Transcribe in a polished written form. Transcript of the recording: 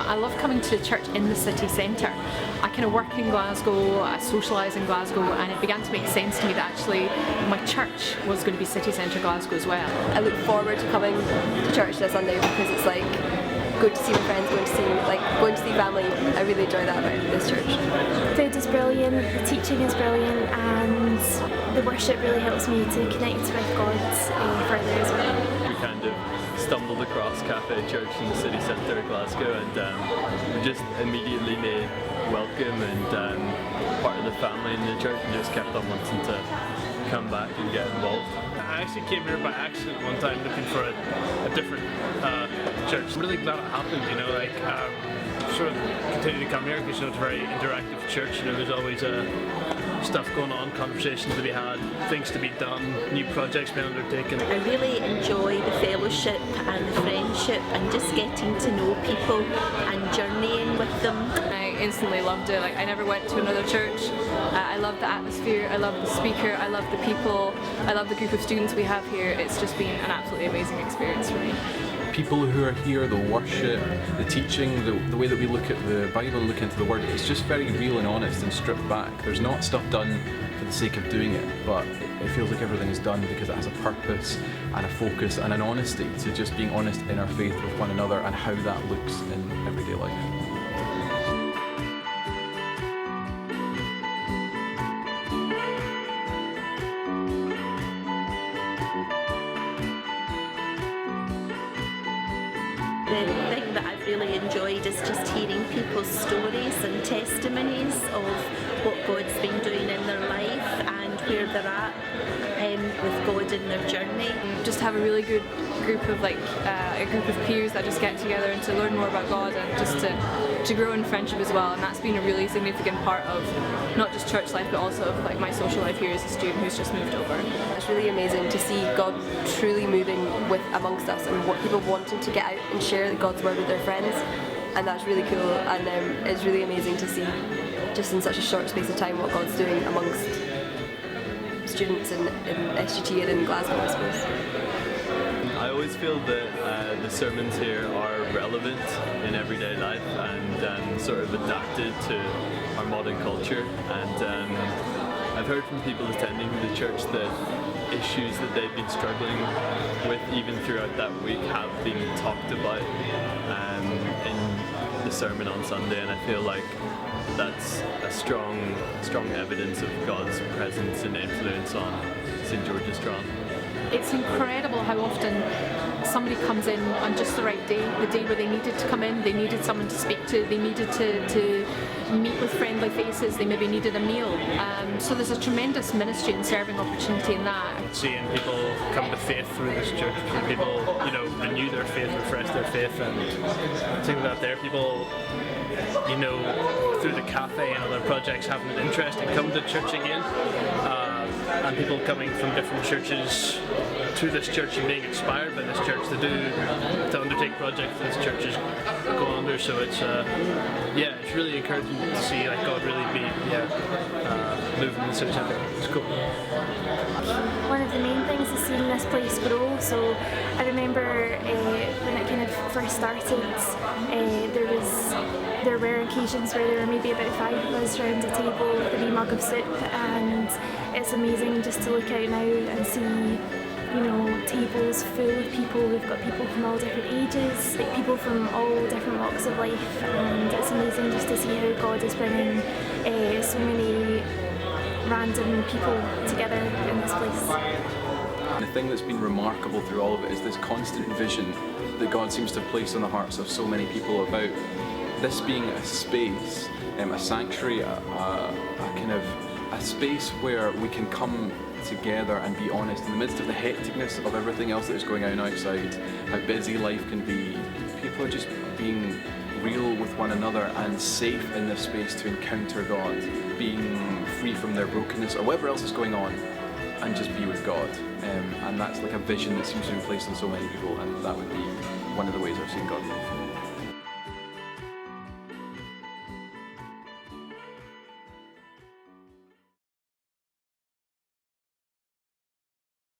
I love coming to church in the city centre. I kind of work in Glasgow, I socialise in Glasgow, and it began to make sense to me that actually my church was going to be city centre Glasgow as well. I look forward to coming to church this Sunday because it's like good to see my friends, going to see family. I really enjoy that about this church. The food is brilliant, the teaching is brilliant, and the worship really helps me to connect with God further as well. We kind of stumbled across Café Church in the city centre of Glasgow, and we just immediately made welcome and part of the family in the church, and just kept on wanting to come back and get involved. I actually came here by accident one time looking for a different church. I'm really glad it happened, you know, like sort of continue to come here because, you know, it's a very interactive church, you know, there's always stuff going on, conversations to be had, things to be done, new projects being undertaken. I really enjoy the fellowship and the friendship and just getting to know people and journeying with them. I instantly loved it. Like, I never went to another church. I love the atmosphere, I love the speaker, I love the people, I love the group of students we have here. It's just been an absolutely amazing experience for me. People who are here, the worship, the teaching, the way that we look at the Bible and look into the Word, it's just very real and honest and stripped back. There's not stuff done for the sake of doing it, but it feels like everything is done because it has a purpose and a focus and an honesty to just being honest in our faith with one another and how that looks in everyday life. The thing that I've really enjoyed is just hearing people's stories and testimonies of what God's been doing in their life and where they're at with God in their journey. Just have a really good group of a group of peers that just get together and to learn more about God and just to grow in friendship as well, and that's been a really significant part of not just church life but also of like my social life here as a student who's just moved over. It's really amazing to see God truly moving amongst us and what people wanting to get out and share God's word with their friends, and that's really cool, and it's really amazing to see just in such a short space of time what God's doing amongst students in SGT and in Glasgow, I suppose. I always feel that the sermons here are relevant in everyday life and sort of adapted to our modern culture, and I've heard from people attending the church that issues that they've been struggling with even throughout that week have been talked about in the sermon on Sunday, and I feel like that's a strong evidence of God's presence and influence on St. George's Tron. It's incredible how often somebody comes in on just the right day, the day where they needed to come in, they needed someone to speak to, they needed to meet with friendly faces, they maybe needed a meal. So there's a tremendous ministry and serving opportunity in that. Seeing people come to faith through this church, seeing people, you know, renew their faith, refresh their faith, and things like that there. People, you know, through the cafe and other projects having an interest in coming to church again. And people coming from different churches to this church and being inspired by this church to undertake projects that this church is going under. So it's it's really encouraging to see like God really be moving in the city centre. It's cool. One of the main things is seeing this place grow. So I remember when it kind of first started, there were occasions where there were maybe about 5 of us around a table with a wee mug of soup, and it's amazing just to look out now and see, you know, tables full of people. We've got people from all different ages, like people from all different walks of life, and it's amazing just to see how God is bringing so many random people together in this place. The thing that's been remarkable through all of it is this constant vision that God seems to place on the hearts of so many people about this being a space, a sanctuary, a space where we can come together and be honest in the midst of the hecticness of everything else that is going on outside, how busy life can be. People are just being real with one another and safe in this space to encounter God, being free from their brokenness or whatever else is going on, and just be with God. And that's like a vision that seems to be placed on so many people, and that would be one of the ways I've seen God move.